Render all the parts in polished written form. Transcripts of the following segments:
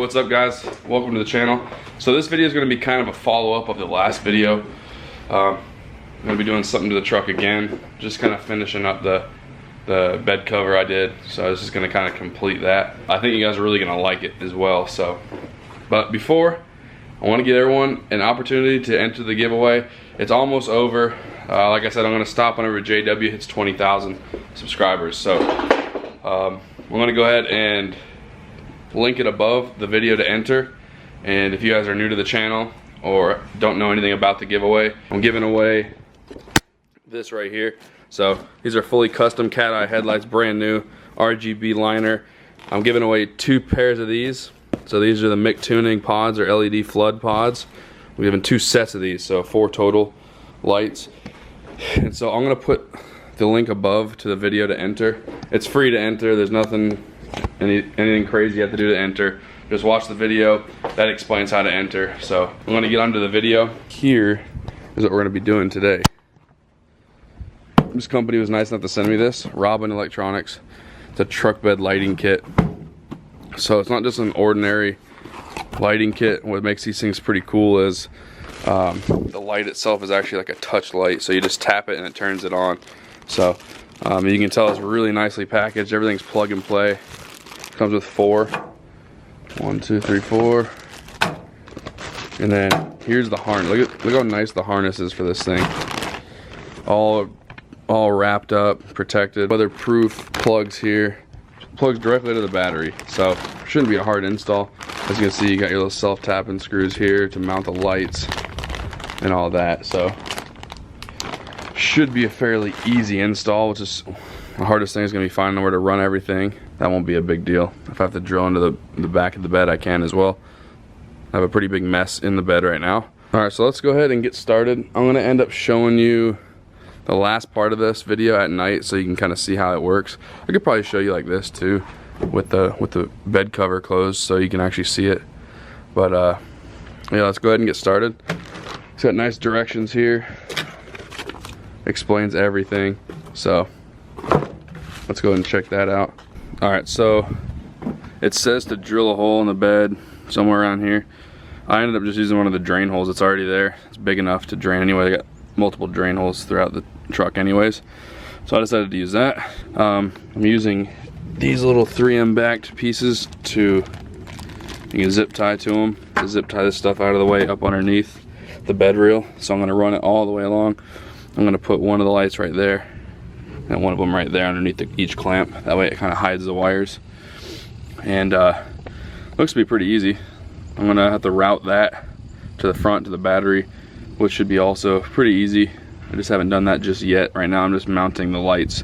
what's up guys? Welcome to the channel. So this video is going to be kind of a follow-up of the last video. I'm going to be doing something to the truck again, just kind of finishing up the bed cover I did. So I was just going to kind of complete that. I think you guys are really going to like it as well. So, but before, I want to give everyone an opportunity to enter the giveaway. It's almost over. Like I said, I'm going to stop whenever JW hits 20,000 subscribers. So I'm going to go ahead and link it above the video to enter. And if you guys are new to the channel or don't know anything about the giveaway, I'm giving away this right here. So these are fully custom cat eye headlights, brand new RGB liner. I'm giving away 2 pairs of these. So these are the MIC tuning pods or LED flood pods. We're giving 2 sets of these, so 4 total lights. And so I'm gonna put the link above to the video to enter. It's free to enter. There's nothing anything crazy you have to do to enter. Just watch the video. That explains how to enter. So I'm gonna get onto the video. Here is what we're gonna be doing today. This company was nice enough to send me this, Robin Electronics. It's a truck bed lighting kit. So it's not just an ordinary lighting kit. What makes these things pretty cool is the light itself is actually like a touch light. So you just tap it and it turns it on. So you can tell it's really nicely packaged. Everything's plug and play. Comes with 4. 1, 2, 3, 4. And then here's the harness. Look how nice the harness is for this thing. All wrapped up, protected, weatherproof plugs here. Plugs directly to the battery, so shouldn't be a hard install. As you can see, you got your little self-tapping screws here to mount the lights and all that. So should be a fairly easy install, which is the hardest thing is going to be finding where to run everything. That won't be a big deal. If I have to drill into the back of the bed, I can as well. I have a pretty big mess in the bed right now. Alright, so let's go ahead and get started. I'm going to end up showing you the last part of this video at night so you can kind of see how it works. I could probably show you like this too with the bed cover closed so you can actually see it. But yeah, let's go ahead and get started. It's got nice directions here. Explains everything. So let's go ahead and check that out. Alright, so it says to drill a hole in the bed somewhere around here. I ended up just using one of the drain holes that's already there. It's big enough to drain anyway. I got multiple drain holes throughout the truck anyways, so I decided to use that. I'm using these little 3M backed pieces you can zip tie to them, to zip tie this stuff out of the way up underneath the bed rail. So I'm going to run it all the way along. I'm going to put one of the lights right there and one of them right there underneath each clamp. That way it kind of hides the wires, and looks to be pretty easy. I'm going to have to route that to the front to the battery, which should be also pretty easy. I just haven't done that just yet. Right now I'm just mounting the lights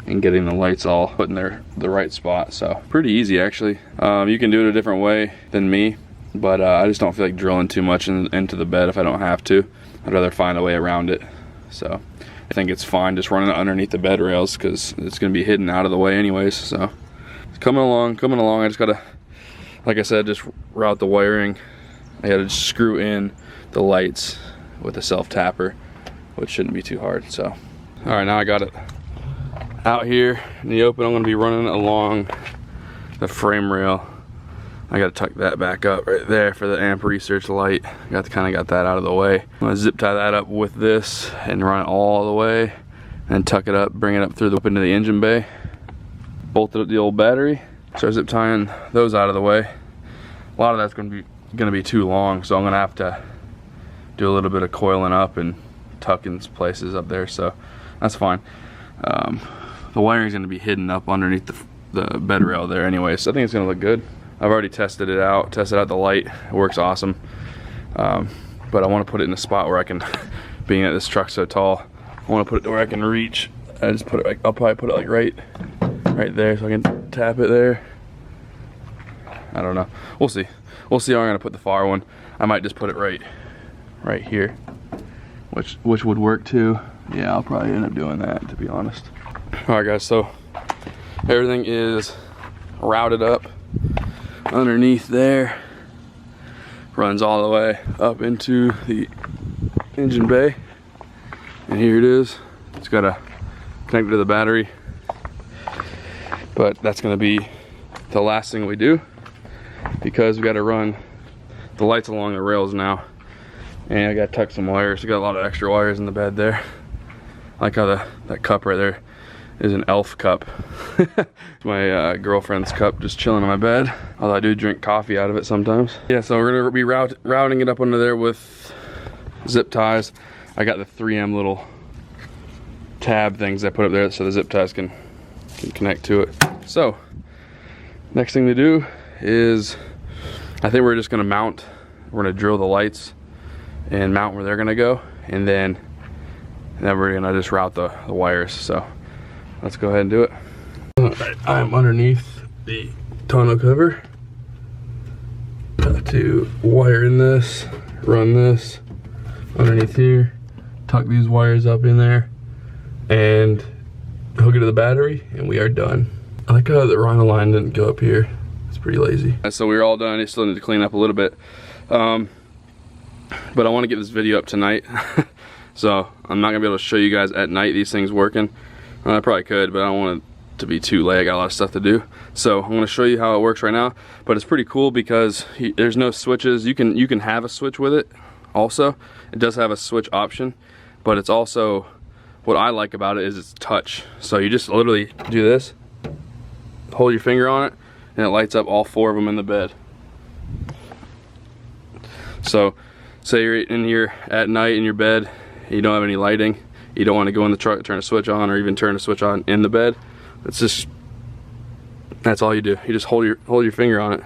and getting the lights all put in the right spot. So pretty easy actually. You can do it a different way than me, but I just don't feel like drilling too much into the bed if I don't have to. I'd rather find a way around it. So I think it's fine just running it underneath the bed rails because it's going to be hidden out of the way anyways. So it's coming along. I just gotta, like I said, just route the wiring. I gotta just screw in the lights with a self-tapper, which shouldn't be too hard. So all right, now I got it out here in the open. I'm going to be running along the frame rail. I got to tuck that back up right there for the amp research light. Got that out of the way. I'm going to zip tie that up with this and run it all the way and tuck it up, bring it up through up into the engine bay, bolted up the old battery, start zip tying those out of the way. A lot of that's going to be too long, so I'm going to have to do a little bit of coiling up and tucking places up there, so that's fine. The wiring is going to be hidden up underneath the bed rail there anyway, so I think it's going to look good. I've already tested out the light. It works awesome, but I want to put it in a spot where I can, being that this truck's so tall, I want to put it where I can reach. I just put it like, I'll probably put it like right there so I can tap it there. I don't know, we'll see how I'm going to put the far one. I might just put it right here, which would work too. Yeah, I'll probably end up doing that, to be honest. All right guys, so everything is routed up underneath there, runs all the way up into the engine bay, and here it is. It's got to connect to the battery, but that's going to be the last thing we do. because we got to run the lights along the rails now, and I got to tuck some wires. We got a lot of extra wires in the bed there. I like how that cup right there is an elf cup. My girlfriend's cup, just chilling on my bed. Although I do drink coffee out of it sometimes. Yeah, so we're gonna be routing it up under there with zip ties. I got the 3M little tab things I put up there so the zip ties can connect to it. So next thing to do is, I think we're just gonna mount. We're gonna drill the lights and mount where they're gonna go, and then we're gonna just route the wires. So let's go ahead and do it. Alright, I'm underneath the tonneau cover. Got to wire in this, run this underneath here, tuck these wires up in there, and hook it to the battery, and we are done. I like how the Rhino line didn't go up here. It's pretty lazy. So we're all done. I still need to clean up a little bit. But I want to get this video up tonight. So I'm not gonna be able to show you guys at night these things working. I probably could, but I don't want it to be too late. I got a lot of stuff to do. So I'm gonna show you how it works right now. But it's pretty cool because there's no switches. You can have a switch with it also. It does have a switch option, but it's also, what I like about it is it's touch. So you just literally do this, hold your finger on it, and it lights up all 4 of them in the bed. So say you're in here at night in your bed, you don't have any lighting, you don't want to go in the truck, turn a switch on, or even turn a switch on in the bed. It's just, that's all you do. You just hold your finger on it.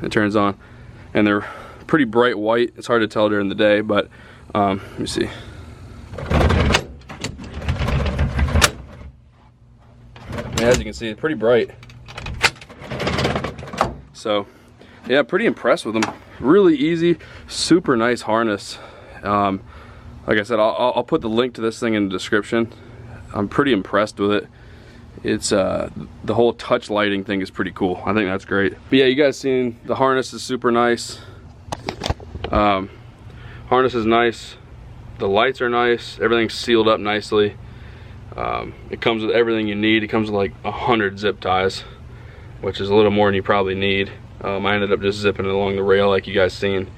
It turns on, and they're pretty bright white. It's hard to tell during the day, but let me see. As you can see, it's pretty bright. So yeah, pretty impressed with them. Really easy, super nice harness. Like I said, I'll put the link to this thing in the description. I'm pretty impressed with it. It's the whole touch lighting thing is pretty cool. I think that's great. But yeah, you guys seen the harness is super nice. Harness is nice. The lights are nice. Everything's sealed up nicely. It comes with everything you need. It comes with like 100 zip ties, which is a little more than you probably need. I ended up just zipping it along the rail like you guys seen,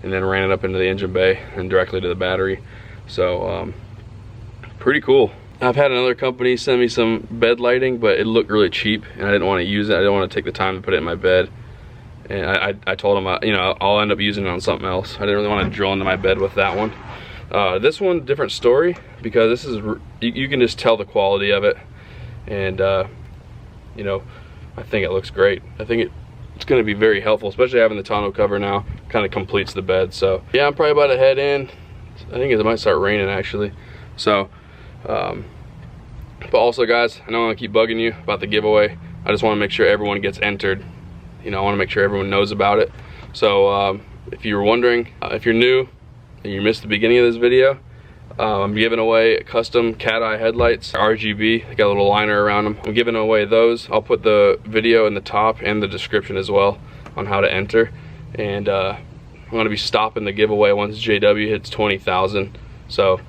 and then ran it up into the engine bay and directly to the battery. So pretty cool. I've had another company send me some bed lighting, but it looked really cheap and I didn't want to use it. I didn't want to take the time to put it in my bed, and I told them you know, I'll end up using it on something else. I didn't really want to drill into my bed with that one. This one, different story, because this is, you can just tell the quality of it, and you know, I think it looks great. I think it's going to be very helpful, especially having the tonneau cover now. Kind of completes the bed. So yeah, I'm probably about to head in. I think it might start raining actually. So but also guys, I know I'm gonna keep bugging you about the giveaway. I just want to make sure everyone gets entered. You know, I want to make sure everyone knows about it. So if you were wondering, if you're new and you missed the beginning of this video, I'm giving away custom cat eye headlights, RGB. They got a little liner around them. I'm giving away those. I'll put the video in the top and the description as well on how to enter. And I'm going to be stopping the giveaway once JW hits 20,000. So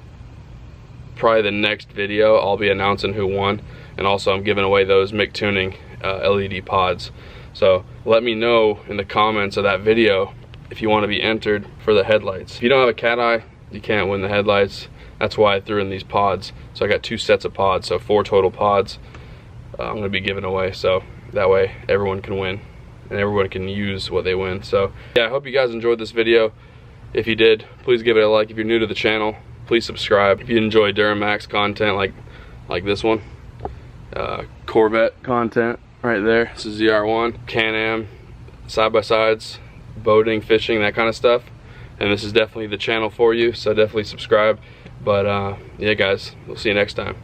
probably the next video I'll be announcing who won. And also I'm giving away those Mick Tuning LED pods. So let me know in the comments of that video if you want to be entered for the headlights. If you don't have a cat eye, you can't win the headlights. That's why I threw in these pods. So I got 2 sets of pods, so 4 total pods I'm going to be giving away. So that way everyone can win and everyone can use what they win. So yeah, I hope you guys enjoyed this video. If you did, please give it a like. If you're new to the channel, please subscribe. If you enjoy DURAMAX content like this one, Corvette content right there. This is ZR1, Can-Am, side-by-sides, boating, fishing, that kind of stuff. And this is definitely the channel for you, so definitely subscribe. But yeah guys, we'll see you next time.